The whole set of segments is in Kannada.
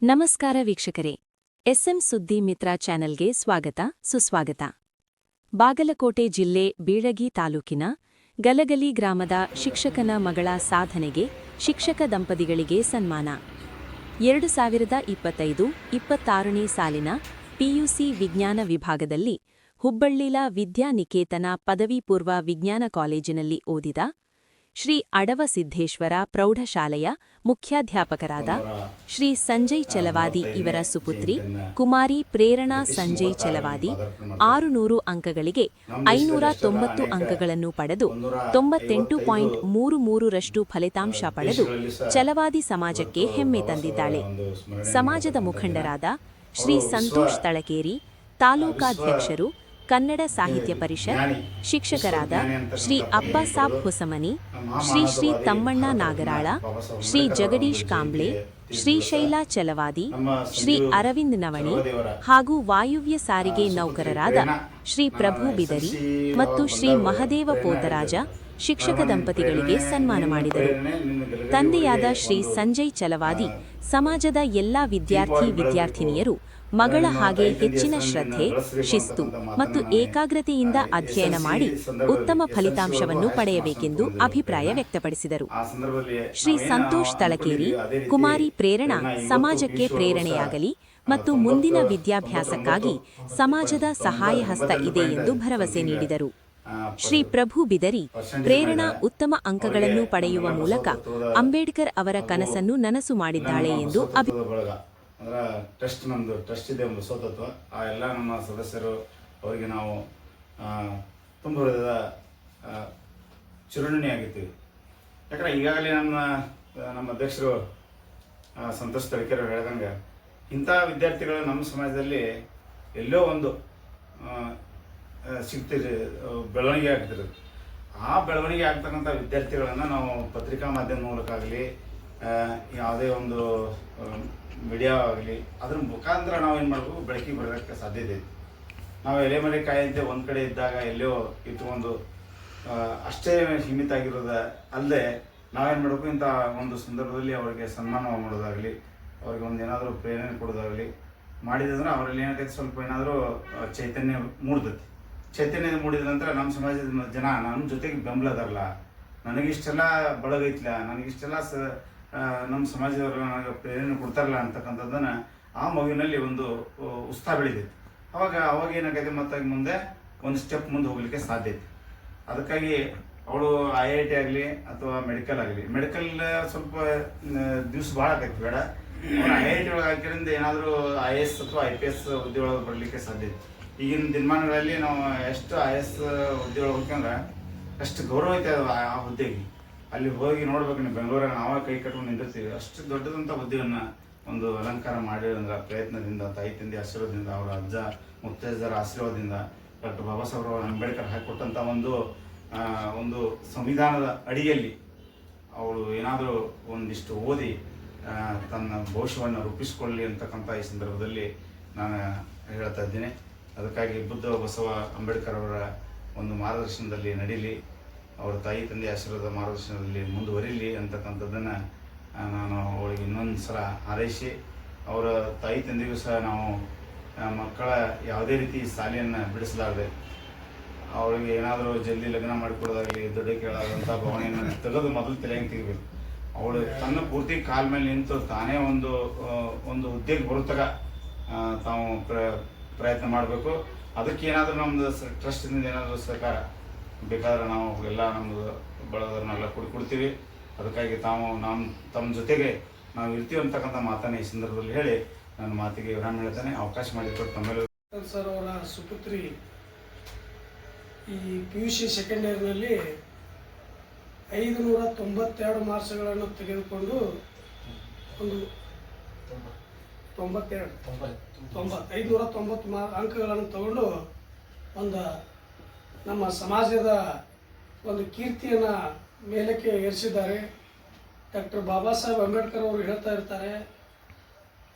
ನಮಸ್ಕಾರ ವೀಕ್ಷಕರೇ, ಎಸ್ಎಂ ಸುದ್ದಿ ಮಿತ್ರ ಚಾನೆಲ್ಗೆ ಸ್ವಾಗತ ಸುಸ್ವಾಗತ. ಬಾಗಲಕೋಟೆ ಜಿಲ್ಲೆ ಬೀಳಗಿ ತಾಲೂಕಿನ ಗಲಗಲಿ ಗ್ರಾಮದ ಶಿಕ್ಷಕನ ಮಗಳ ಸಾಧನೆಗೆ ಶಿಕ್ಷಕ ದಂಪತಿಗಳಿಗೆ ಸನ್ಮಾನ. 2025-26ನೇ ಸಾಲಿನ ಪಿಯುಸಿ ವಿಜ್ಞಾನ ವಿಭಾಗದಲ್ಲಿ ಹುಬ್ಬಳ್ಳಿಲ ವಿದ್ಯಾನಿಕೇತನ ಪದವಿ ಪೂರ್ವ ವಿಜ್ಞಾನ ಕಾಲೇಜಿನಲ್ಲಿ ಓದಿದ ಶ್ರೀ ಅಡವ ಸಿದ್ದೇಶ್ವರ ಪ್ರೌಢಶಾಲೆಯ ಮುಖ್ಯಾಧ್ಯಾಪಕರಾದ ಶ್ರೀ ಸಂಜಯ್ ಚಲವಾದಿ ಇವರ ಸುಪುತ್ರಿ ಕುಮಾರಿ ಪ್ರೇರಣಾ ಸಂಜಯ್ ಚಲವಾದಿ 600 ಅಂಕಗಳಿಗೆ 590 ಅಂಕಗಳನ್ನು ಪಡೆದು 98.33ರಷ್ಟು ಫಲಿತಾಂಶ ಪಡೆದು ಚಲವಾದಿ ಸಮಾಜಕ್ಕೆ ಹೆಮ್ಮೆ ತಂದಿದ್ದಾಳೆ. ಸಮಾಜದ ಮುಖಂಡರಾದ ಶ್ರೀ ಸಂತೋಷ್ ತಳಕೇರಿ, ತಾಲೂಕಾಧ್ಯಕ್ಷರು, ಕನ್ನಡ ಸಾಹಿತ್ಯ ಪರಿಷತ್, ಶಿಕ್ಷಕರಾದ ಶ್ರೀ ಅಪ್ಪಾಸಾಬ್ ಹೊಸಮನಿ, ಶ್ರೀ ತಮ್ಮಣ್ಣ ನಾಗರಾಳ, ಶ್ರೀ ಜಗದೀಶ್ ಕಾಂಬ್ಳೆ, ಶ್ರೀಶೈಲಾ ಚಲವಾದಿ, ಶ್ರೀ ಅರವಿಂದ್ ನವಣಿ ಹಾಗೂ ವಾಯುವ್ಯ ಸಾರಿಗೆ ನೌಕರರಾದ ಶ್ರೀ ಪ್ರಭು ಬಿದರಿ ಮತ್ತು ಶ್ರೀ ಮಹದೇವ ಪೋತರಾಜ ಶಿಕ್ಷಕ ದಂಪತಿಗಳಿಗೆ ಸನ್ಮಾನ ಮಾಡಿದರು. ತಂದೆಯಾದ ಶ್ರೀ ಸಂಜಯ್ ಚಲವಾದಿ ಸಮಾಜದ ಎಲ್ಲಾ ವಿದ್ಯಾರ್ಥಿನಿಯರು ಮಗಳ ಹಾಗೆ ಹೆಚ್ಚಿನ ಶ್ರದ್ಧೆ, ಶಿಸ್ತು ಮತ್ತು ಏಕಾಗ್ರತೆಯಿಂದ ಅಧ್ಯಯನ ಮಾಡಿ ಉತ್ತಮ ಫಲಿತಾಂಶವನ್ನು ಪಡೆಯಬೇಕೆಂದು ಅಭಿಪ್ರಾಯ ವ್ಯಕ್ತಪಡಿಸಿದರು. ಶ್ರೀ ಸಂತೋಷ್ ತಳಕೇರಿ, ಕುಮಾರಿ ಪ್ರೇರಣಾ ಸಮಾಜಕ್ಕೆ ಪ್ರೇರಣೆಯಾಗಲಿ ಮತ್ತು ಮುಂದಿನ ವಿದ್ಯಾಭ್ಯಾಸಕ್ಕಾಗಿ ಸಮಾಜದ ಸಹಾಯ ಹಸ್ತ ಇದೆ ಎಂದು ಭರವಸೆ ನೀಡಿದರು. ಶ್ರೀ ಪ್ರಭು ಬಿದರಿ, ಪ್ರೇರಣಾ ಉತ್ತಮ ಅಂಕಗಳನ್ನು ಪಡೆಯುವ ಮೂಲಕ ಅಂಬೇಡ್ಕರ್ ಅವರ ಕನಸನ್ನು ನನಸು ಮಾಡಿದ್ದಾಳೆ ಎಂದು ಅಂದ್ರೆ ನಮ್ಮದು ಟ್ರಸ್ಟ್ ಇದೆ, ಒಂದು ಸೋತತ್ವ. ಆ ಎಲ್ಲ ನಮ್ಮ ಸದಸ್ಯರು ಅವರಿಗೆ ನಾವು ತುಂಬ ಹೃದಯದ ಚಿರುಣಿಯಾಗಿರ್ತೀವಿ. ಯಾಕಂದ್ರೆ ಈಗಾಗಲೇ ನಮ್ಮ ಅಧ್ಯಕ್ಷರು ಸಂತೋಷ್ ತಳಕೇರಿ ಹೇಳ್ದಂಗೆ ಇಂಥ ವಿದ್ಯಾರ್ಥಿಗಳು ನಮ್ಮ ಸಮಾಜದಲ್ಲಿ ಎಲ್ಲೋ ಒಂದು ಸಿಗ್ತಿರಿ, ಬೆಳವಣಿಗೆ ಆಗ್ತಿರೋದು. ಆ ಬೆಳವಣಿಗೆ ಆಗ್ತಕ್ಕಂಥ ವಿದ್ಯಾರ್ಥಿಗಳನ್ನು ನಾವು ಪತ್ರಿಕಾ ಮಾಧ್ಯಮ ಮೂಲಕ ಆಗಲಿ, ಯಾವುದೇ ಒಂದು ಮೀಡಿಯಾ ಆಗಲಿ, ಅದ್ರ ಮುಖಾಂತರ ನಾವು ಏನು ಮಾಡಬೇಕು, ಬೆಳಕಿಗೆ ಬರೋದಕ್ಕೆ ಸಾಧ್ಯತೆ ಇದೆ. ನಾವು ಎಲೆಮರೆ ಕಾಯಂತೆ ಒಂದು ಕಡೆ ಇದ್ದಾಗ ಎಲ್ಲೋ ಇಟ್ಕೊಂಡು ಅಷ್ಟೇ ಸೀಮಿತ ಆಗಿರೋದ ಅಲ್ಲದೆ ನಾವೇನು ಮಾಡಬೇಕು, ಇಂಥ ಒಂದು ಸಂದರ್ಭದಲ್ಲಿ ಅವರಿಗೆ ಸನ್ಮಾನ ಮಾಡೋದಾಗಲಿ, ಅವ್ರಿಗೆ ಒಂದು ಏನಾದರೂ ಪ್ರೇರಣೆ ಕೊಡೋದಾಗಲಿ ಮಾಡಿದಂದ್ರೆ ಅವರಲ್ಲಿ ಏನಾಗೈತೆ, ಸ್ವಲ್ಪ ಏನಾದರೂ ಚೈತನ್ಯ ಮೂಡ್ತೈತಿ. ಚೈತನ್ಯ ಮೂಡಿದ ನಂತರ ನಮ್ಮ ಸಮಾಜದ ಜನ ನಮ್ಮ ಜೊತೆಗೆ ಬೆಂಬಲ ಅದಾರಲ್ಲ, ನನಗಿಷ್ಟೆಲ್ಲ ಬಳಗೈತಿಲ್ಲ, ನನಗಿಷ್ಟೆಲ್ಲ ನಮ್ಮ ಸಮಾಜದವರು ನನಗೆ ಪ್ರೇರಣೆ ಕೊಡ್ತಾರಲ್ಲ ಅಂತಕ್ಕಂಥದ್ದನ್ನು ಆ ಮಗುವಿನಲ್ಲಿ ಒಂದು ಉತ್ಸಾಹ ಬೆಳಿತೈತಿ. ಅವಾಗ ಏನಾಗೈತೆ, ಮತ್ತು ಮುಂದೆ ಒಂದು ಸ್ಟೆಪ್ ಮುಂದೆ ಹೋಗ್ಲಿಕ್ಕೆ ಸಾಧ್ಯ ಐತಿ. ಅದಕ್ಕಾಗಿ ಅವಳು IIT ಆಗಲಿ ಅಥವಾ ಮೆಡಿಕಲ್ ಆಗಲಿ, ಮೆಡಿಕಲ್ ಸ್ವಲ್ಪ ದಿವಸ ಭಾಳ ಆಗೈತಿ, ಬೇಡ ಅವಳು IIT ಒಳಗೆ ಹಾಕಿರಿಂದ ಏನಾದರೂ IAS ಅಥವಾ IPS ಹುದ್ದೆ ಒಳಗೆ ಬರಲಿಕ್ಕೆ ಸಾಧ್ಯ ಐತಿ. ಈಗಿನ ದಿನಮಾನಗಳಲ್ಲಿ ನಾವು ಎಷ್ಟು IAS ಹುದ್ದೆ ಒಳಗೆ ಹೋಗ್ತಂದ್ರೆ ಅಷ್ಟು ಗೌರವ ಐತೆ ಆ ಹುದ್ದೆಗೆ. ಅಲ್ಲಿ ಹೋಗಿ ನೋಡ್ಬೇಕು, ನೀವು ಬೆಂಗಳೂರಾಗ ನಾವೇ ಕೈ ಕಟ್ಕೊಂಡು ನಿಂದಿರ್ತೀವಿ. ಅಷ್ಟು ದೊಡ್ಡದಂಥ ಹುದ್ದೆಯನ್ನು ಒಂದು ಅಲಂಕಾರ ಮಾಡಿದ್ರೆ ಪ್ರಯತ್ನದಿಂದ, ತಾಯಿ ತಂದೆ ಆಶೀರ್ವಾದದಿಂದ, ಅವರ ಅಜ್ಜ ಮುತ್ತೈದರ ಆಶೀರ್ವಾದದಿಂದ, ಡಾಕ್ಟರ್ ಬಾಬಾ ಸಾಹೇಬ್ ಅಂಬೇಡ್ಕರ್ ಹಾಕಿಕೊಟ್ಟಂಥ ಒಂದು ಸಂವಿಧಾನದ ಅಡಿಯಲ್ಲಿ ಅವಳು ಏನಾದರೂ ಒಂದಿಷ್ಟು ಓದಿ ತನ್ನ ಭವಿಷ್ಯವನ್ನು ರೂಪಿಸಿಕೊಳ್ಳಿ ಅಂತಕ್ಕಂಥ ಈ ಸಂದರ್ಭದಲ್ಲಿ ನಾನು ಹೇಳ್ತಾ ಇದ್ದೀನಿ. ಅದಕ್ಕಾಗಿ ಬುದ್ಧ ಬಸವ ಅಂಬೇಡ್ಕರ್ ಅವರ ಒಂದು ಮಾರ್ಗದರ್ಶನದಲ್ಲಿ ನಡೀಲಿ, ಅವರ ತಾಯಿ ತಂದೆ ಆಶೀರ್ವಾದ ಮಾರ್ಗದರ್ಶನದಲ್ಲಿ ಮುಂದುವರಿಲಿ ಅಂತಕ್ಕಂಥದ್ದನ್ನು ನಾನು ಅವಳಿಗೆ ಇನ್ನೊಂದು ಸಲ ಹಾರೈಸಿ, ಅವರ ತಾಯಿ ತಂದೆಗೂ ಸಹ ನಾವು ಮಕ್ಕಳ ಯಾವುದೇ ರೀತಿ ಶಾಲೆಯನ್ನು ಬಿಡಿಸಲಾರದೆ ಅವಳಿಗೆ ಏನಾದರೂ ಜಲ್ದಿ ಲಗ್ನ ಮಾಡಿಕೊಡೋದಾಗಲಿ, ದುಡ್ಡು ಕೇಳೋದಂಥ ಭಾವನೆಯನ್ನು ತೆಗೆದು ಮೊದಲು ತಲೆಗೆ ತೆಗಿಬೇಕು. ಅವಳು ತನ್ನ ಪೂರ್ತಿ ಕಾಲ ಮೇಲೆ ನಿಂತು ತಾನೇ ಒಂದು ಹುದ್ದೆಗೆ ಬರುತ್ತಾಗ ತಾವು ಪ್ರಯತ್ನ ಮಾಡಬೇಕು. ಅದಕ್ಕೆ ಏನಾದರೂ ನಮ್ಮದು ಟ್ರಸ್ಟಿಂದ ಏನಾದರೂ ಸಹಕಾರ ಬೇಕಾದ್ರೆ ನಾವು ಎಲ್ಲ ನಮ್ಮದು ಬಳಗದವ್ರನ್ನೆಲ್ಲ ಕೊಡ್ತೀವಿ. ಅದಕ್ಕಾಗಿ ತಮ್ಮ ಜೊತೆಗೆ ನಾವು ಇರ್ತೀವಿ ಅಂತಕ್ಕಂಥ ಮಾತನ್ನು ಈ ಸಂದರ್ಭದಲ್ಲಿ ಹೇಳಿ ನನ್ನ ಮಾತಿಗೆ ವಿರಾಮ ಹೇಳ್ತಾನೆ. ಅವಕಾಶ ಮಾಡಿಕೊಟ್ಟು ತಮ್ಮೆಲ್ಲ ಸರ್ ಅವರ ಸುಪುತ್ರಿ ಈ PUC ಸೆಕೆಂಡ್ ಇಯರ್ನಲ್ಲಿ 592 ಮಾರ್ಕ್ಸ್ಗಳನ್ನು ತೆಗೆದುಕೊಂಡು ಒಂದು 590 ಅಂಕಗಳನ್ನು ತಗೊಂಡು ಒಂದು ನಮ್ಮ ಸಮಾಜದ ಒಂದು ಕೀರ್ತಿಯನ್ನು ಮೇಲಕ್ಕೆ ಏರಿಸಿದ್ದಾರೆ. ಡಾಕ್ಟರ್ ಬಾಬಾ ಸಾಹೇಬ್ ಅಂಬೇಡ್ಕರ್ ಅವರು ಹೇಳ್ತಾ ಇರ್ತಾರೆ,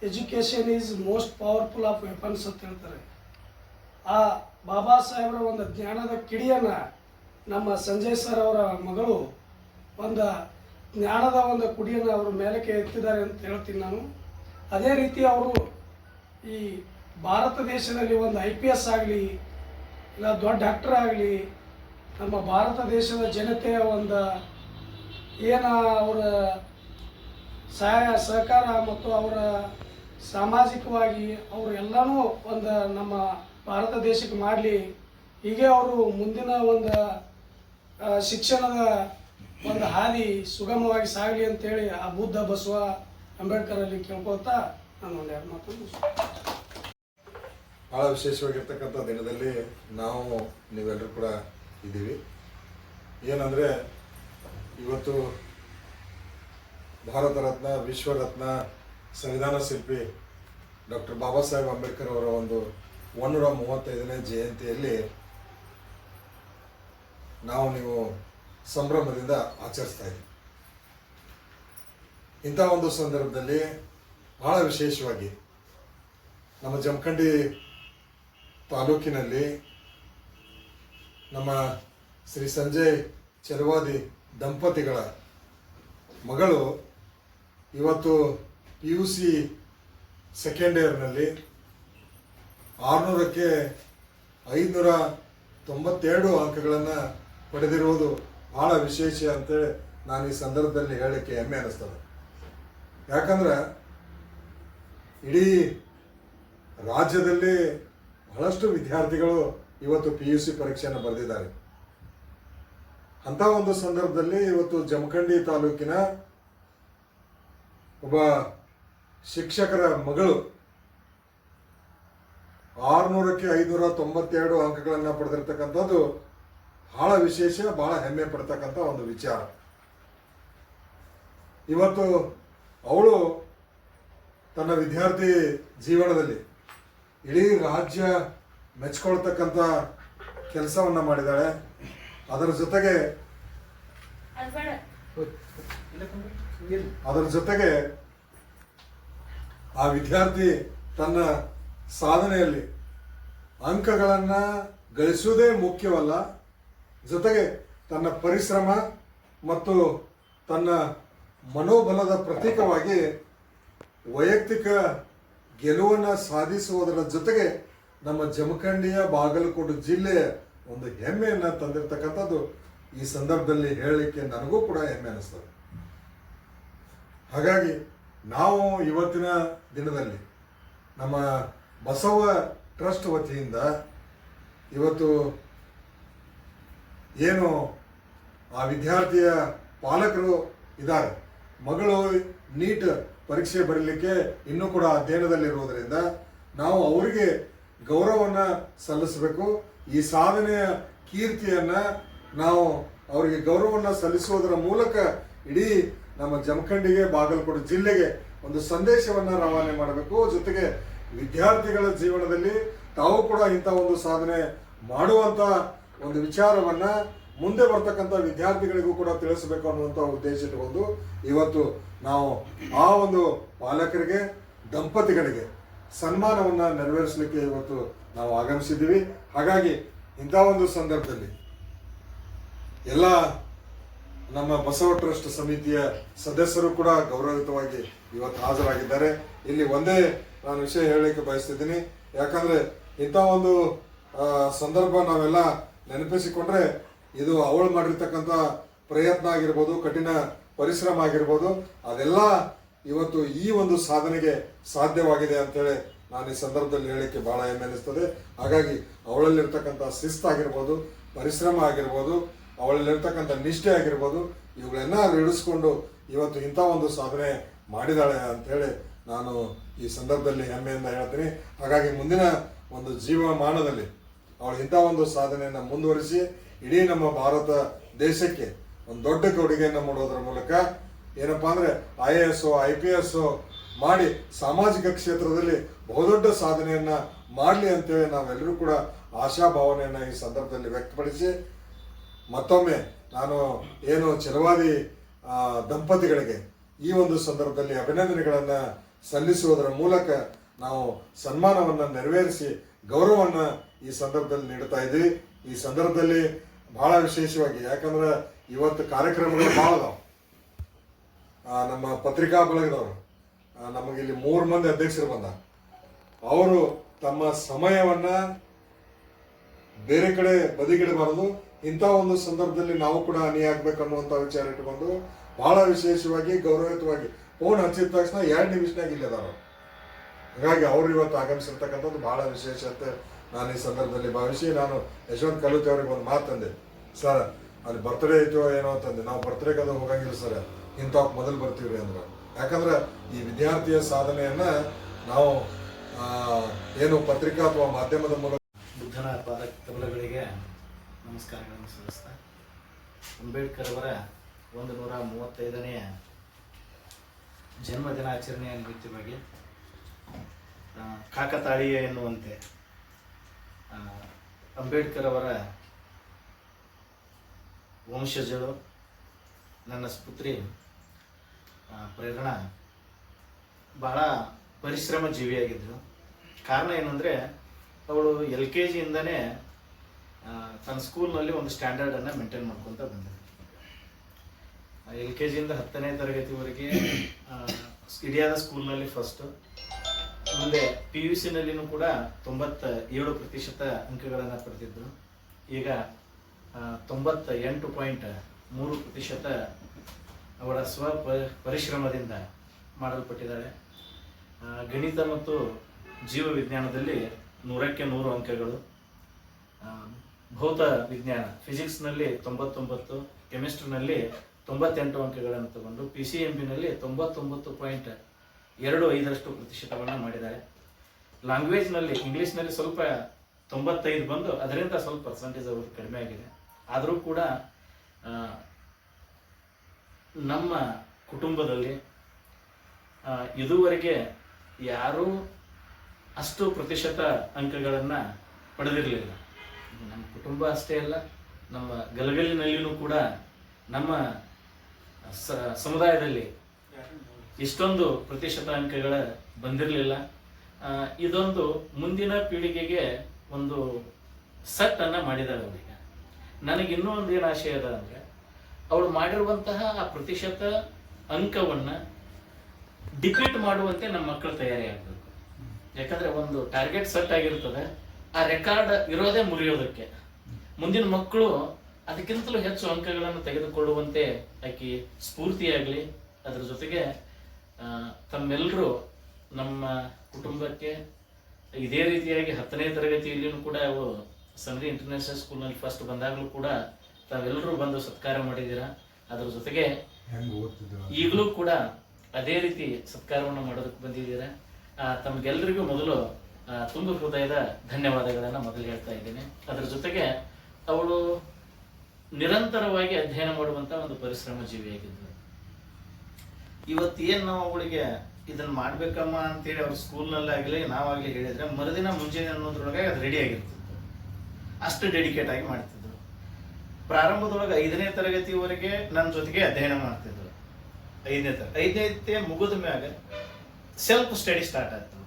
education is most powerful of weapons ಅಂತ ಹೇಳ್ತಾರೆ. ಆ ಬಾಬಾ ಸಾಹೇಬರ ಒಂದು ಜ್ಞಾನದ ಕಿಡಿಯನ್ನು ನಮ್ಮ ಸಂಜಯ್ ಸರ್ ಅವರ ಮಗಳು ಒಂದು ಜ್ಞಾನದ ಒಂದು ಕುಡಿಯನ್ನು ಅವರು ಮೇಲಕ್ಕೆ ಎತ್ತಿದ್ದಾರೆ ಅಂತ ಹೇಳ್ತೀನಿ ನಾನು. ಅದೇ ರೀತಿ ಅವರು ಈ ಭಾರತ ದೇಶದಲ್ಲಿ ಒಂದು IPS ಆಗಲಿ ಇಲ್ಲ ದೊಡ್ಡ ಡಾಕ್ಟರ್ ಆಗಲಿ ನಮ್ಮ ಭಾರತ ದೇಶದ ಜನತೆಯ ಒಂದು ಏನು ಅವರ ಸಹಾಯ ಸಹಕಾರ ಮತ್ತು ಅವರ ಸಾಮಾಜಿಕವಾಗಿ ಅವರು ಎಲ್ಲನೂ ಒಂದು ನಮ್ಮ ಭಾರತ ದೇಶಕ್ಕೆ ಮಾಡಲಿ, ಹೀಗೆ ಅವರು ಮುಂದಿನ ಒಂದು ಶಿಕ್ಷಣದ ಒಂದು ಹಾದಿ ಸುಗಮವಾಗಿ ಸಾಗಲಿ ಅಂತೇಳಿ ಆ ಬುದ್ಧ ಬಸವ ಅಂಬೇಡ್ಕರ್ ಅಲ್ಲಿ ಕೇಳ್ಕೊಳ್ತಾ ನಾನು ಒಂದೆರಡು ಮಾತನ್ನು ಭಾಳ ವಿಶೇಷವಾಗಿರ್ತಕ್ಕಂಥ ದಿನದಲ್ಲಿ ನಾವು ನೀವೆಲ್ಲರೂ ಕೂಡ ಇದ್ದೀವಿ. ಏನಂದರೆ ಇವತ್ತು ಭಾರತ ರತ್ನ, ವಿಶ್ವರತ್ನ, ಸಂವಿಧಾನ ಶಿಲ್ಪಿ ಡಾಕ್ಟರ್ ಬಾಬಾ ಸಾಹೇಬ್ ಅಂಬೇಡ್ಕರ್ ಅವರ ಒಂದು 135ನೇ ಜಯಂತಿಯಲ್ಲಿ ನೀವು ಸಂಭ್ರಮದಿಂದ ಆಚರಿಸ್ತಾ ಇದ್ದೀವಿ. ಇಂಥ ಒಂದು ಸಂದರ್ಭದಲ್ಲಿ ಬಹಳ ವಿಶೇಷವಾಗಿ ನಮ್ಮ ಜಮಖಂಡಿ ತಾಲೂಕಿನಲ್ಲಿ ನಮ್ಮ ಶ್ರೀ ಸಂಜಯ್ ಚೆಲವಾದಿ ದಂಪತಿಗಳ ಮಗಳು ಇವತ್ತು PUC ಸೆಕೆಂಡ್ ಇಯರ್ನಲ್ಲಿ 600ಕ್ಕೆ 592 ಅಂಕಗಳನ್ನು ಪಡೆದಿರುವುದು ಬಹಳ ವಿಶೇಷ ಅಂತೇಳಿ ನಾನು ಈ ಸಂದರ್ಭದಲ್ಲಿ ಹೇಳಲಿಕ್ಕೆ ಹೆಮ್ಮೆ ಅನ್ನಿಸ್ತದೆ. ಯಾಕಂದ್ರೆ ಇಡೀ ರಾಜ್ಯದಲ್ಲಿ ಬಹಳಷ್ಟು ವಿದ್ಯಾರ್ಥಿಗಳು ಇವತ್ತು PUC ಪರೀಕ್ಷೆಯನ್ನು ಬರೆದಿದ್ದಾರೆ. ಅಂಥ ಒಂದು ಸಂದರ್ಭದಲ್ಲಿ ಇವತ್ತು ಜಮಖಂಡಿ ತಾಲೂಕಿನ ಒಬ್ಬ ಶಿಕ್ಷಕರ ಮಗಳು 600ಕ್ಕೆ 592 ಅಂಕಗಳನ್ನು ಪಡೆದಿರ್ತಕ್ಕಂಥದ್ದು ಬಹಳ ವಿಶೇಷ, ಬಹಳ ಹೆಮ್ಮೆ ಪಡ್ತಕ್ಕಂಥ ಒಂದು ವಿಚಾರ. ಇವತ್ತು ಅವಳು ತನ್ನ ವಿದ್ಯಾರ್ಥಿ ಜೀವನದಲ್ಲಿ ಇಡೀ ರಾಜ್ಯ ಮೆಚ್ಕೊಳ್ತಕ್ಕಂಥ ಕೆಲಸವನ್ನು ಮಾಡಿದ್ದಾಳೆ. ಅದರ ಜೊತೆಗೆ ಆ ವಿದ್ಯಾರ್ಥಿ ತನ್ನ ಸಾಧನೆಯಲ್ಲಿ ಅಂಕಗಳನ್ನು ಗಳಿಸುವುದೇ ಮುಖ್ಯವಲ್ಲ, ಜೊತೆಗೆ ತನ್ನ ಪರಿಶ್ರಮ ಮತ್ತು ತನ್ನ ಮನೋಬಲದ ಪ್ರತೀಕವಾಗಿ ವೈಯಕ್ತಿಕ ಗೆಲುವನ್ನು ಸಾಧಿಸುವುದರ ಜೊತೆಗೆ ನಮ್ಮ ಜಮಖಂಡಿಯ ಬಾಗಲಕೋಟೆ ಜಿಲ್ಲೆಯ ಒಂದು ಹೆಮ್ಮೆಯನ್ನು ತಂದಿರತಕ್ಕಂಥದ್ದು ಈ ಸಂದರ್ಭದಲ್ಲಿ ಹೇಳಲಿಕ್ಕೆ ನನಗೂ ಕೂಡ ಹೆಮ್ಮೆ ಅನ್ನಿಸ್ತದೆ. ಹಾಗಾಗಿ ನಾವು ಇವತ್ತಿನ ದಿನದಲ್ಲಿ ನಮ್ಮ ಬಸವ ಟ್ರಸ್ಟ್ ವತಿಯಿಂದ ಇವತ್ತು ಏನು ಆ ವಿದ್ಯಾರ್ಥಿಯ ಪಾಲಕರು ಇದ್ದಾರೆ, ಮಗಳು ನೀಟ್ ಪರೀಕ್ಷೆ ಬರೀಲಿಕ್ಕೆ ಇನ್ನೂ ಕೂಡ ಅಧ್ಯಯನದಲ್ಲಿರುವುದರಿಂದ ನಾವು ಅವರಿಗೆ ಗೌರವವನ್ನು ಸಲ್ಲಿಸಬೇಕು. ಈ ಸಾಧನೆಯ ಕೀರ್ತಿಯನ್ನು ನಾವು ಅವರಿಗೆ ಗೌರವವನ್ನು ಸಲ್ಲಿಸುವುದರ ಮೂಲಕ ಇಡೀ ನಮ್ಮ ಜಮಖಂಡಿಗೆ, ಬಾಗಲಕೋಟೆ ಜಿಲ್ಲೆಗೆ ಒಂದು ಸಂದೇಶವನ್ನು ರವಾನೆ ಮಾಡಬೇಕು. ಜೊತೆಗೆ ವಿದ್ಯಾರ್ಥಿಗಳ ಜೀವನದಲ್ಲಿ ತಾವು ಕೂಡ ಇಂಥ ಒಂದು ಸಾಧನೆ ಮಾಡುವಂಥ ಒಂದು ವಿಚಾರವನ್ನು ಮುಂದೆ ಬರ್ತಕ್ಕಂಥ ವಿದ್ಯಾರ್ಥಿಗಳಿಗೂ ಕೂಡ ತಿಳಿಸಬೇಕು ಅನ್ನುವಂಥ ಉದ್ದೇಶ ಇಟ್ಟುಕೊಂಡು ಇವತ್ತು ನಾವು ಆ ಒಂದು ಪಾಲಕರಿಗೆ, ದಂಪತಿಗಳಿಗೆ ಸನ್ಮಾನವನ್ನು ನೆರವೇರಿಸಲಿಕ್ಕೆ ಇವತ್ತು ನಾವು ಆಗಮಿಸಿದ್ದೀವಿ. ಹಾಗಾಗಿ ಇಂಥ ಒಂದು ಸಂದರ್ಭದಲ್ಲಿ ಎಲ್ಲ ನಮ್ಮ ಬಸವ ಟ್ರಸ್ಟ್ ಸಮಿತಿಯ ಸದಸ್ಯರು ಕೂಡ ಗೌರವಯುತವಾಗಿ ಇವತ್ತು ಹಾಜರಾಗಿದ್ದಾರೆ. ಇಲ್ಲಿ ಒಂದೇ ನಾನು ವಿಷಯ ಹೇಳಲಿಕ್ಕೆ ಬಯಸ್ತಿದ್ದೀನಿ. ಯಾಕಂದರೆ ಇಂಥ ಒಂದು ಸಂದರ್ಭ ನಾವೆಲ್ಲ ನೆನಪಿಸಿಕೊಂಡ್ರೆ ಇದು ಅವಳು ಮಾಡಿರ್ತಕ್ಕಂಥ ಪ್ರಯತ್ನ ಆಗಿರ್ಬೋದು, ಕಠಿಣ ಪರಿಶ್ರಮ ಆಗಿರ್ಬೋದು, ಅದೆಲ್ಲ ಇವತ್ತು ಈ ಒಂದು ಸಾಧನೆಗೆ ಸಾಧ್ಯವಾಗಿದೆ ಅಂತೇಳಿ ನಾನು ಈ ಸಂದರ್ಭದಲ್ಲಿ ಹೇಳಲಿಕ್ಕೆ ಭಾಳ ಹೆಮ್ಮೆ ಅನ್ನಿಸ್ತದೆ. ಹಾಗಾಗಿ ಅವಳಲ್ಲಿರ್ತಕ್ಕಂಥ ಶಿಸ್ತಾಗಿರ್ಬೋದು, ಪರಿಶ್ರಮ ಆಗಿರ್ಬೋದು, ಅವಳಲ್ಲಿರ್ತಕ್ಕಂಥ ನಿಷ್ಠೆ ಆಗಿರ್ಬೋದು, ಇವುಗಳನ್ನ ರೂಢಿಸ್ಕೊಂಡು ಇವತ್ತು ಇಂಥ ಒಂದು ಸಾಧನೆ ಮಾಡಿದಾಳೆ ಅಂಥೇಳಿ ನಾನು ಈ ಸಂದರ್ಭದಲ್ಲಿ ಹೆಮ್ಮೆಯಿಂದ ಹೇಳ್ತೀನಿ. ಹಾಗಾಗಿ ಮುಂದಿನ ಒಂದು ಜೀವಮಾನದಲ್ಲಿ ಅವಳು ಇಂಥ ಒಂದು ಸಾಧನೆಯನ್ನು ಮುಂದುವರಿಸಿ ಇಡೀ ನಮ್ಮ ಭಾರತ ದೇಶಕ್ಕೆ ಒಂದು ದೊಡ್ಡ ಕೊಡುಗೆಯನ್ನು ಮಾಡೋದ್ರ ಮೂಲಕ ಏನಪ್ಪಾ ಅಂದರೆ IAS, IPS ಮಾಡಿ ಸಾಮಾಜಿಕ ಕ್ಷೇತ್ರದಲ್ಲಿ ಬಹುದೊಡ್ಡ ಸಾಧನೆಯನ್ನು ಮಾಡಲಿ ಅಂತೇಳಿ ನಾವೆಲ್ಲರೂ ಕೂಡ ಆಶಾಭಾವನೆಯನ್ನು ಈ ಸಂದರ್ಭದಲ್ಲಿ ವ್ಯಕ್ತಪಡಿಸಿ ಮತ್ತೊಮ್ಮೆ ನಾನು ಏನು ಚೆಲವಾದಿ ದಂಪತಿಗಳಿಗೆ ಈ ಒಂದು ಸಂದರ್ಭದಲ್ಲಿ ಅಭಿನಂದನೆಗಳನ್ನು ಸಲ್ಲಿಸುವುದರ ಮೂಲಕ ನಾವು ಸನ್ಮಾನವನ್ನು ನೆರವೇರಿಸಿ ಗೌರವವನ್ನು ಈ ಸಂದರ್ಭದಲ್ಲಿ ನೀಡ್ತಾ ಇದ್ದೀವಿ. ಈ ಸಂದರ್ಭದಲ್ಲಿ ಬಹಳ ವಿಶೇಷವಾಗಿ ಯಾಕಂದ್ರೆ ಇವತ್ತು ಕಾರ್ಯಕ್ರಮಗಳು ಭಾಳ ಅದಾವ. ನಮ್ಮ ಪತ್ರಿಕಾ ಬಳಗದವರು ನಮಗಿಲ್ಲಿ 3 ಮಂದಿ ಅಧ್ಯಕ್ಷರು ಬಂದ, ಅವರು ತಮ್ಮ ಸಮಯವನ್ನ ಬೇರೆ ಕಡೆ ಬದಿಗಿಡಬಾರದು, ಇಂಥ ಒಂದು ಸಂದರ್ಭದಲ್ಲಿ ನಾವು ಕೂಡ ಅನಿ ಆಗ್ಬೇಕನ್ನುವಂಥ ವಿಚಾರ ಇಟ್ಟುಕೊಂಡು ಬಹಳ ವಿಶೇಷವಾಗಿ ಗೌರವಯುತವಾಗಿ ಫೋನ್ ಹಚ್ಚಿದ ತಕ್ಷಣ 2 ನಿಮಿಷನಾಗ ಇಲ್ಲದಾರ. ಹಾಗಾಗಿ ಅವರು ಇವತ್ತು ಆಗಮಿಸಿರ್ತಕ್ಕಂಥದ್ದು ಬಹಳ ವಿಶೇಷತೆ ನಾನು ಈ ಸಂದರ್ಭದಲ್ಲಿ ಭಾವಿಸಿ ನಾನು ಯಶವಂತ್ ಕಲುತಿ ಅವ್ರಿಗೆ ಒಂದು ಮಾತಂದೆ, ಸರ್ ಅಲ್ಲಿ ಬರ್ತ್ಡೇ ಐತೋ ಏನೋ ಅಂತಂದೆ. ನಾವು ಬರ್ತ್ಡೇಗೆ ಅದು ಹೋಗಂಗಿಲ್ಲ ಸರ್, ಇಂಥವ್ಕೆ ಮೊದಲು ಬರ್ತೀವಿ ಅಂದ್ರೆ. ಯಾಕಂದ್ರೆ ಈ ವಿದ್ಯಾರ್ಥಿಯ ಸಾಧನೆಯನ್ನ ನಾವು ಏನು ಪತ್ರಿಕಾ ಅಥವಾ ಮಾಧ್ಯಮದ ಮೂಲಕ ಬುದ್ಧನ ಪಾದ ಕಮಲಗಳಿಗೆ ನಮಸ್ಕಾರಗಳನ್ನು ಸಲ್ಲಿಸ್ತಾ, ಅಂಬೇಡ್ಕರ್ ಅವರ 135ನೇ ಜನ್ಮ ದಿನಾಚರಣೆಯ ನಿಮಿತ್ತವಾಗಿ ಕಾಕತಾಳೀಯ ಎನ್ನುವಂತೆ ಅಂಬೇಡ್ಕರ್ ಅವರ ವಂಶಜಳು ನನ್ನ ಪುತ್ರಿ ಪ್ರೇರಣಾ ಬಹಳ ಪರಿಶ್ರಮ ಜೀವಿಯಾಗಿದ್ದರು. ಕಾರಣ ಏನಂದರೆ ಅವಳು LKGಯಿಂದನೇ ತನ್ನ ಸ್ಕೂಲ್ನಲ್ಲಿ ಒಂದು ಸ್ಟ್ಯಾಂಡರ್ಡನ್ನು ಮೇಂಟೈನ್ ಮಾಡ್ಕೊತ ಬಂದಿದ್ದರು. LKGಯಿಂದ 10ನೇ ತರಗತಿವರೆಗೆ ಇಂಡಿಯಾದ ಸ್ಕೂಲ್ನಲ್ಲಿ ಫಸ್ಟು, ಮುಂದೆ PUCನಲ್ಲಿನೂ ಕೂಡ 97% ಅಂಕಗಳನ್ನು ಪಡೆದಿದ್ದರು. ಈಗ 98.3% ಅವಳ ಪರಿಶ್ರಮದಿಂದ ಮಾಡಲ್ಪಟ್ಟಿದ್ದಾಳೆ. ಗಣಿತ ಮತ್ತು ಜೀವ ವಿಜ್ಞಾನದಲ್ಲಿ 100ಕ್ಕೆ 100 ಅಂಕಗಳು, ಭೌತ ವಿಜ್ಞಾನ ಫಿಸಿಕ್ಸ್ನಲ್ಲಿ 99, ಕೆಮಿಸ್ಟ್ರಿನಲ್ಲಿ 98 ಅಂಕಗಳನ್ನು ತಗೊಂಡು PCMBನಲ್ಲಿ 99.25% ಮಾಡಿದ್ದಾರೆ. ಲ್ಯಾಂಗ್ವೇಜ್ನಲ್ಲಿ ಇಂಗ್ಲೀಷ್ನಲ್ಲಿ ಸ್ವಲ್ಪ 95 ಬಂದು ಅದರಿಂದ ಸ್ವಲ್ಪ ಪರ್ಸೆಂಟೇಜ್ ಅವ್ರಿಗೆ ಕಡಿಮೆ ಆಗಿದೆ. ಆದರೂ ಕೂಡ ನಮ್ಮ ಕುಟುಂಬದಲ್ಲಿ ಇದುವರೆಗೆ ಯಾರೂ ಅಷ್ಟು ಪ್ರತಿಶತ ಅಂಕಗಳನ್ನು ಪಡೆದಿರಲಿಲ್ಲ. ನಮ್ಮ ಕುಟುಂಬ ಅಷ್ಟೇ ಅಲ್ಲ, ನಮ್ಮ ಗಲಗಲಿನಲ್ಲಿಯೂ ಕೂಡ ನಮ್ಮ ಸಮುದಾಯದಲ್ಲಿ ಇಷ್ಟೊಂದು ಪ್ರತಿಶತ ಅಂಕಗಳ ಬಂದಿರಲಿಲ್ಲ. ಇದೊಂದು ಮುಂದಿನ ಪೀಳಿಗೆಗೆ ಒಂದು ಸಟ್ಟನ್ನು ಮಾಡಿದ್ದಾರೆ ಅವರಿಗೆ. ನನಗಿನ್ನೂ ಒಂದು ಏನು ಆಶಯ ಅದ ಅಂದರೆ, ಅವಳು ಮಾಡಿರುವಂತಹ ಆ ಪ್ರತಿಶತ ಅಂಕವನ್ನು ಡಿಪೀಟ್ ಮಾಡುವಂತೆ ನಮ್ಮ ಮಕ್ಕಳು ತಯಾರಿ ಆಗಬೇಕು. ಯಾಕಂದರೆ ಒಂದು ಟಾರ್ಗೆಟ್ ಸೆಟ್ ಆಗಿರ್ತದೆ, ಆ ರೆಕಾರ್ಡ್ ಇರೋದೇ ಮುರಿಯೋದಕ್ಕೆ. ಮುಂದಿನ ಮಕ್ಕಳು ಅದಕ್ಕಿಂತಲೂ ಹೆಚ್ಚು ಅಂಕಗಳನ್ನು ತೆಗೆದುಕೊಳ್ಳುವಂತೆ ಆಕಿ ಸ್ಫೂರ್ತಿಯಾಗಲಿ. ಅದರ ಜೊತೆಗೆ ತಮ್ಮೆಲ್ಲರೂ ನಮ್ಮ ಕುಟುಂಬಕ್ಕೆ ಇದೇ ರೀತಿಯಾಗಿ 10ನೇ ತರಗತಿಯಲ್ಲಿಯೂ ಕೂಡ ಅವು ಸನ್ರಿ ಇಂಟರ್ನ್ಯಾಷನಲ್ ಸ್ಕೂಲ್ನಲ್ಲಿ ಫಸ್ಟ್ ಬಂದಾಗಲೂ ಕೂಡ ತಾವೆಲ್ಲರೂ ಬಂದು ಸತ್ಕಾರ ಮಾಡಿದ್ದೀರಾ. ಅದರ ಜೊತೆಗೆ ಈಗಲೂ ಕೂಡ ಅದೇ ರೀತಿ ಸತ್ಕಾರವನ್ನು ಮಾಡೋದಕ್ಕೆ ಬಂದಿದ್ದೀರಾ. ತಮಗೆಲ್ಲರಿಗೂ ಮೊದಲು ತುಂಬ ಹೃದಯದ ಧನ್ಯವಾದಗಳನ್ನು ಮೊದಲು ಹೇಳ್ತಾ ಇದ್ದೀನಿ. ಅದರ ಜೊತೆಗೆ ಅವಳು ನಿರಂತರವಾಗಿ ಅಧ್ಯಯನ ಮಾಡುವಂಥ ಒಂದು ಪರಿಶ್ರಮ ಜೀವಿಯಾಗಿದ್ದು, ಇವತ್ತೇನು ನಾವು ಅವಳಿಗೆ ಇದನ್ನು ಮಾಡ್ಬೇಕಮ್ಮ ಅಂತೇಳಿ ಅವ್ರ ಸ್ಕೂಲ್ನಲ್ಲಾಗಲಿ ನಾವಾಗಲಿ ಹೇಳಿದರೆ ಮರುದಿನ ಮುಂಜಾನೆ ಅನ್ನೋದ್ರೊಳಗೆ ಅದು ರೆಡಿ ಆಗಿರ್ತಿತ್ತು. ಅಷ್ಟು ಡೆಡಿಕೇಟ್ ಆಗಿ ಮಾಡ್ತಿದ್ರು. ಪ್ರಾರಂಭದೊಳಗೆ 5ನೇ ತರಗತಿವರೆಗೆ ನನ್ನ ಜೊತೆಗೆ ಅಧ್ಯಯನ ಮಾಡ್ತಿದ್ರು. 5ನೇ ಮುಗಿದ ಮ್ಯಾಗ ಸೆಲ್ಫ್ ಸ್ಟಡಿ ಸ್ಟಾರ್ಟ್ ಆಯ್ತು.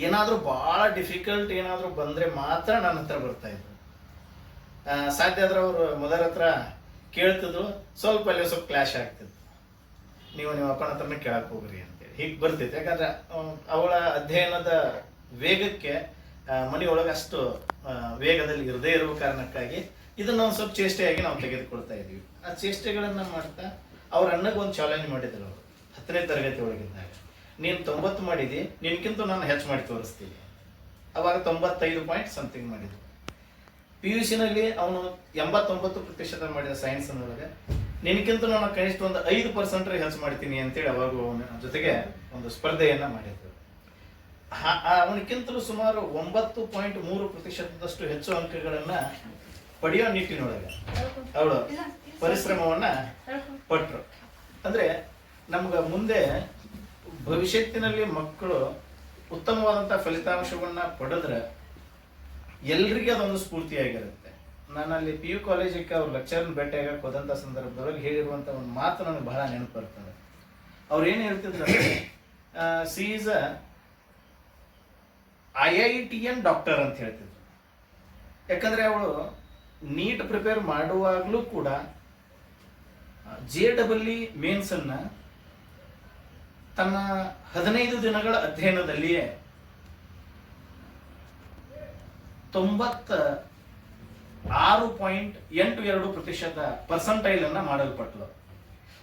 ಏನಾದರೂ ಭಾಳ ಡಿಫಿಕಲ್ಟ್ ಏನಾದರೂ ಬಂದರೆ ಮಾತ್ರ ನನ್ನ ಹತ್ರ ಬರ್ತಾ ಇದ್ರು. ಸಾಧ್ಯ ಆದ್ರೆ ಅವರು ಮೊದಲ ಹತ್ರ ಕೇಳ್ತಿದ್ರು, ಸ್ವಲ್ಪ ಅಲ್ಲಿ ಸ್ವಲ್ಪ ಕ್ಲಾಶ್ ಆಗ್ತಿತ್ತು. ನೀವು ಅಪ್ಪನ ಹತ್ರನೇ ಕೇಳಕ್ಕೆ ಹೋಗ್ರಿ ಅಂತೇಳಿ ಹೀಗೆ ಬರ್ತಿತ್ತು. ಯಾಕಂದ್ರೆ ಅವಳ ಅಧ್ಯಯನದ ವೇಗಕ್ಕೆ ಮನೆಯೊಳಗೆ ಅಷ್ಟು ವೇಗದಲ್ಲಿ ಇರದೇ ಇರುವ ಕಾರಣಕ್ಕಾಗಿ ಇದನ್ನ ಒಂದು ಸ್ವಲ್ಪ ಚೇಷ್ಟೆಯಾಗಿ ನಾವು ತೆಗೆದುಕೊಳ್ತಾ ಇದ್ವಿ. ಆ ಚೇಷ್ಟೆಗಳನ್ನು ಮಾಡ್ತಾ ಅವ್ರ ಅಣ್ಣಗೆ ಒಂದು ಚಾಲೆಂಜ್ ಮಾಡಿದ್ರು ಅವರು 10ನೇ ತರಗತಿ ಒಳಗಿದ್ದಾಗ. ನೀನು 90 ಮಾಡಿದಿ, ನಿನ್ಕಿಂತ ನಾನು ಹೆಚ್ಚು ಮಾಡಿ ತೋರಿಸ್ತೀನಿ. ಅವಾಗ 95 ಪಾಯಿಂಟ್ ಸಮಥಿಂಗ್ ಮಾಡಿದ್ರು. PUCನಲ್ಲಿ ಅವನು 89% ಮಾಡಿದ ಸೈನ್ಸ್ನೊಳಗೆ. ನಿನ್ಕಿಂತ ನಾನು ಕನಿಷ್ಠ ಒಂದು 5% ಹೆಚ್ಚು ಮಾಡ್ತೀನಿ ಅಂತೇಳಿ ಅವಾಗ ಅವನ ಜೊತೆಗೆ ಒಂದು ಸ್ಪರ್ಧೆಯನ್ನ ಮಾಡಿದ್ರು. ಅವನಿಗಿಂತಲೂ ಸುಮಾರು 9.3% ಹೆಚ್ಚು ಅಂಕಗಳನ್ನ ಪಡೆಯೋ ನಿಟ್ಟಿನೊಳಗೆ ಅವಳು ಪರಿಶ್ರಮವನ್ನ ಪಟ್ರು. ಅಂದ್ರೆ ನಮ್ಗೆ ಮುಂದೆ ಭವಿಷ್ಯತ್ತಿನಲ್ಲಿ ಮಕ್ಕಳು ಉತ್ತಮವಾದಂಥ ಫಲಿತಾಂಶವನ್ನ ಪಡೆದ್ರೆ ಎಲ್ರಿಗೂ ಅದೊಂದು ಸ್ಫೂರ್ತಿಯಾಗಿರುತ್ತೆ. ನಾನು ಅಲ್ಲಿ PU ಕಾಲೇಜಿಗೆ ಅವ್ರ ಲೆಕ್ಚರ್ನ ಭೇಟಿಯಾಗಕ್ಕೆ ಹೋದಂಥ ಸಂದರ್ಭದೊಳಗೆ ಹೇಳಿರುವಂಥ ಒಂದು ಮಾತು ನನಗೆ ಬಹಳ ನೆನಪು ಬರ್ತದೆ. ಅವ್ರು ಏನು ಹೇಳ್ತಿದ್ರು, ಸಿ ಈಸ್ IITN ಡಾಕ್ಟರ್ ಅಂತ ಹೇಳ್ತಿದ್ರು. ಯಾಕಂದ್ರೆ ಅವಳು ನೀಟ್ ಪ್ರಿಪೇರ್ ಮಾಡುವಾಗಲೂ ಕೂಡ JEE ಮೇನ್ಸನ್ನ ತನ್ನ 15 ದಿನಗಳ ಅಧ್ಯಯನದಲ್ಲಿಯೇ 96.82% ಪರ್ಸೆಂಟೈಲ್ ಅನ್ನ ಮಾಡಲ್ಪಟ್ಲು.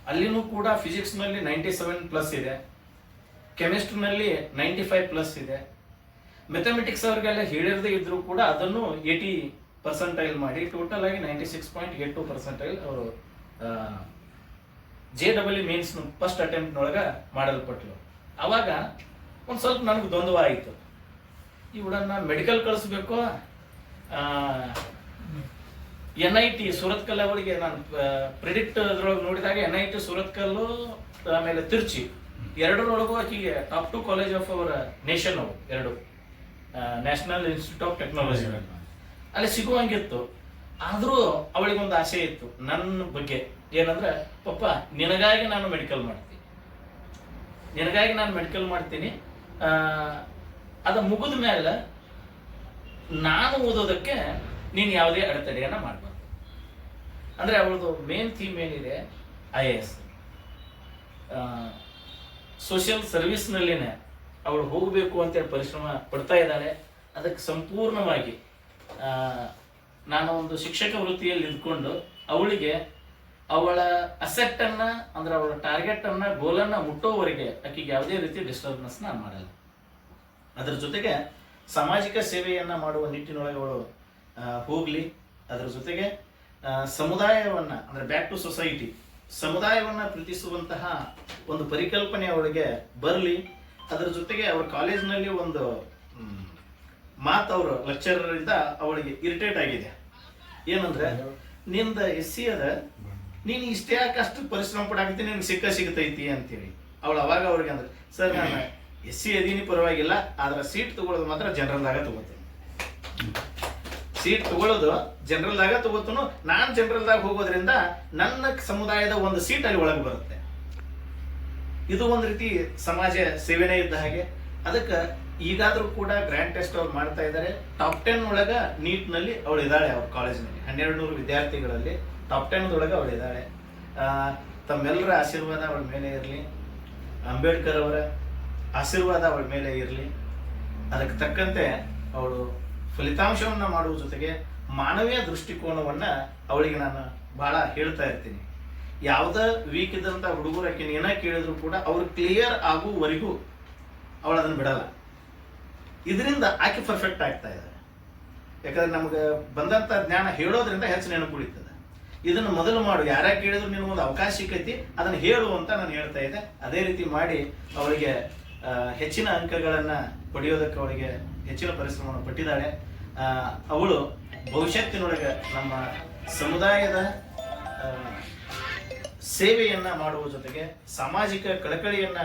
ಅಲ್ಲಿನೂ ಕೂಡ ಫಿಸಿಕ್ಸ್ ನಲ್ಲಿ 97+ ಇದೆ, ಕೆಮಿಸ್ಟ್ರಿನಲ್ಲಿ 95+ ಇದೆ. ಮ್ಯಾಥಮೆಟಿಕ್ಸ್ ಅವ್ರಿಗೆಲ್ಲ ಹೇಳಿರದೇ ಇದ್ರು ಕೂಡ ಅದನ್ನು 80% ಮಾಡಿ ಟೋಟಲ್ ಆಗಿ 96.82% ಅವರು JEE ಮೇನ್ಸ್ ಫಸ್ಟ್ ಅಟೆಂಪ್ಟ್ ನೊಳಗ ಮಾಡಲ್ಪಟ್ಲು. ಅವಾಗ ಒಂದು ಸ್ವಲ್ಪ ನನಗೆ ದ್ವಂದ್ವ ಆಯಿತು, ಇವಳನ್ನ ಮೆಡಿಕಲ್ ಕಳಿಸ್ಬೇಕು, NIT ಸೂರತ್ಕಲ್ ಅವರಿಗೆ ನಾನು ಪ್ರಿಡಿಕ್ಟ್ ಅದ್ರೊಳಗೆ ನೋಡಿದಾಗ NIT ಸೂರತ್ಕಲ್ಲು ಆಮೇಲೆ ತಿರುಚಿ ಎರಡರೊಳಗೂ ಆಕೆಗೆ top 2 college of our nation ಅವು ಎರಡು, ನ್ಯಾಷನಲ್ ಇನ್ಸ್ಟಿಟ್ಯೂಟ್ ಆಫ್ ಟೆಕ್ನಾಲಜಿ ಅಲ್ಲಿ ಸಿಗುವಂಗಿತ್ತು. ಆದರೂ ಅವಳಿಗೊಂದು ಆಸೆ ಇತ್ತು ನನ್ನ ಬಗ್ಗೆ, ಏನಂದ್ರೆ ಪಪ್ಪ ನಿನಗಾಗಿ ನಾನು ಮೆಡಿಕಲ್ ಮಾಡ್ತೀನಿ, ಅದು ಮುಗಿದ ಮೇಲೆ ನಾನು ಓದೋದಕ್ಕೆ ನೀನು ಯಾವುದೇ ಅಡೆತಡೆಯನ್ನ ಮಾಡಬಾರ್ದು. ಅಂದ್ರೆ ಅವಳದು ಮೇನ್ ಥೀಮ್ ಏನಿದೆ, IAS ಸೋಷಿಯಲ್ ಸರ್ವಿಸ್ನಲ್ಲಿನೇ ಅವಳು ಹೋಗಬೇಕು ಅಂತೇಳಿ ಪರಿಶ್ರಮ ಪಡ್ತಾ ಇದ್ದಾಳೆ. ಅದಕ್ಕೆ ಸಂಪೂರ್ಣವಾಗಿ ನಾನು ಒಂದು ಶಿಕ್ಷಕ ವೃತ್ತಿಯಲ್ಲಿ ಇದ್ಕೊಂಡು ಅವಳಿಗೆ ಅವಳ ಅಸೆಟ್ ಅನ್ನ, ಅಂದ್ರೆ ಅವಳ ಟಾರ್ಗೆಟ್ ಅನ್ನ, ಗೋಲನ್ನ ಮುಟ್ಟೋವರೆಗೆ ಆಕೆಗೆ ಯಾವುದೇ ರೀತಿ ಡಿಸ್ಟರ್ಬೆನ್ಸ್ ನಾನು ಮಾಡಲ್ಲ. ಅದರ ಜೊತೆಗೆ ಸಾಮಾಜಿಕ ಸೇವೆಯನ್ನ ಮಾಡುವ ನಿಟ್ಟಿನೊಳಗೆ ಅವಳು ಹೋಗ್ಲಿ. ಅದರ ಜೊತೆಗೆ ಸಮುದಾಯವನ್ನ, ಅಂದ್ರೆ ಬ್ಯಾಕ್ ಟು ಸೊಸೈಟಿ, ಸಮುದಾಯವನ್ನ ಪ್ರೀತಿಸುವಂತಹ ಒಂದು ಪರಿಕಲ್ಪನೆ ಅವಳಿಗೆ ಬರಲಿ. ಅದರ ಜೊತೆಗೆ ಅವರ ಕಾಲೇಜ್ನಲ್ಲಿ ಒಂದು ಮಾತು ಅವರು ಲೆಕ್ಚರರ್ ಇಂದ ಅವಳಿಗೆ ಇರಿಟೇಟ್ ಆಗಿದೆ, ಏನಂದ್ರೆ ನಿಂದ SC ಅದ, ನೀನು ಇಷ್ಟೇ ಯಾಕೆ ಅಷ್ಟು ಪರಿಶ್ರಮ ಪಡಾಕತ್ತೀನಿ, ನಿನ್ಗೆ ಸಿಗ್ತೈತಿ ಅಂತೇಳಿ. ಅವಳು ಅವಾಗ ಅವ್ರಿಗೆ ಅಂದ್ರೆ, ಸರ್ ನಾನು SC ಅದೀನಿ ಪರವಾಗಿಲ್ಲ, ಆದ್ರೆ ಸೀಟ್ ತಗೊಳ್ಳೋದು ಮಾತ್ರ ಜನರಲ್ ದಾಗ ತಗೋತೀನಿ, ಸೀಟ್ ತಗೊಳ್ಳೋದು ಜನರಲ್ ದಾಗ ತಗೋತನು. ನಾನು ಜನರಲ್ ದಾಗ ಹೋಗೋದ್ರಿಂದ ನನ್ನ ಸಮುದಾಯದ ಒಂದು ಸೀಟ್ ಅಲ್ಲಿ ಒಳಗೆ ಬರುತ್ತೆ. ಇದು ಒಂದು ರೀತಿ ಸಮಾಜ ಸೇವೆನೇ ಇದ್ದ ಹಾಗೆ. ಅದಕ್ಕೆ ಈಗಾದ್ರೂ ಕೂಡ ಗ್ರ್ಯಾಂಡ್ ಟೆಸ್ಟ್ ಅವ್ರು ಮಾಡ್ತಾ ಇದ್ದಾರೆ. ಟಾಪ್ 10 ಒಳಗ ನೀಟ್ ನಲ್ಲಿ ಅವಳು ಇದ್ದಾಳೆ. ಅವ್ರ ಕಾಲೇಜಿನಲ್ಲಿ 1200 ವಿದ್ಯಾರ್ಥಿಗಳಲ್ಲಿ ಟಾಪ್ 10 ಒಳಗೆ ಅವಳು ಇದ್ದಾಳೆ. ತಮ್ಮೆಲ್ಲರ ಆಶೀರ್ವಾದ ಅವಳ ಮೇಲೆ ಇರಲಿ, ಅಂಬೇಡ್ಕರ್ ಅವರ ಆಶೀರ್ವಾದ ಅವಳ ಮೇಲೆ ಇರಲಿ. ಅದಕ್ಕೆ ತಕ್ಕಂತೆ ಅವಳು ಫಲಿತಾಂಶವನ್ನ ಮಾಡುವ ಜೊತೆಗೆ ಮಾನವೀಯ ದೃಷ್ಟಿಕೋನವನ್ನ ಅವಳಿಗೆ ನಾನು ಬಹಳ ಹೇಳ್ತಾ ಇರ್ತೀನಿ. ಯಾವುದೇ ವೀಕ್ ಇದ್ದಂತ ಹುಡುಗರು ಆಕೆ ಏನ ಕೇಳಿದ್ರು ಕೂಡ ಅವ್ರು ಕ್ಲಿಯರ್ ಆಗುವವರೆಗೂ ಅವಳು ಅದನ್ನು ಬಿಡಲ್ಲ. ಇದರಿಂದ ಆಕೆ ಪರ್ಫೆಕ್ಟ್ ಆಗ್ತಾ ಇದ್ದಾರೆ. ಯಾಕಂದ್ರೆ ನಮ್ಗೆ ಬಂದಂತ ಜ್ಞಾನ ಹೇಳೋದ್ರಿಂದ ಹೆಚ್ಚು ನೆನಪು ಉಳಿತದೆ. ಇದನ್ನು ಮೊದಲು ಮಾಡು, ಯಾರ ಕೇಳಿದ್ರು ನಿನಗೊಂದು ಅವಕಾಶ ಸಿಕ್ಕೈತಿ, ಅದನ್ನು ಹೇಳು ಅಂತ ನಾನು ಹೇಳ್ತಾ ಇದ್ದೆ. ಅದೇ ರೀತಿ ಮಾಡಿ ಅವಳಿಗೆ ಹೆಚ್ಚಿನ ಅಂಕಗಳನ್ನ ಪಡೆಯೋದಕ್ಕೆ ಅವಳಿಗೆ ಹೆಚ್ಚಿನ ಪರಿಶ್ರಮವನ್ನು ಪಟ್ಟಿದ್ದಾಳೆ. ಅವಳು ಭವಿಷ್ಯತ್ತಿನೊಳಗೆ ನಮ್ಮ ಸಮುದಾಯದ ಸೇವೆಯನ್ನ ಮಾಡುವ ಜೊತೆಗೆ ಸಾಮಾಜಿಕ ಕಳಕಳಿಯನ್ನ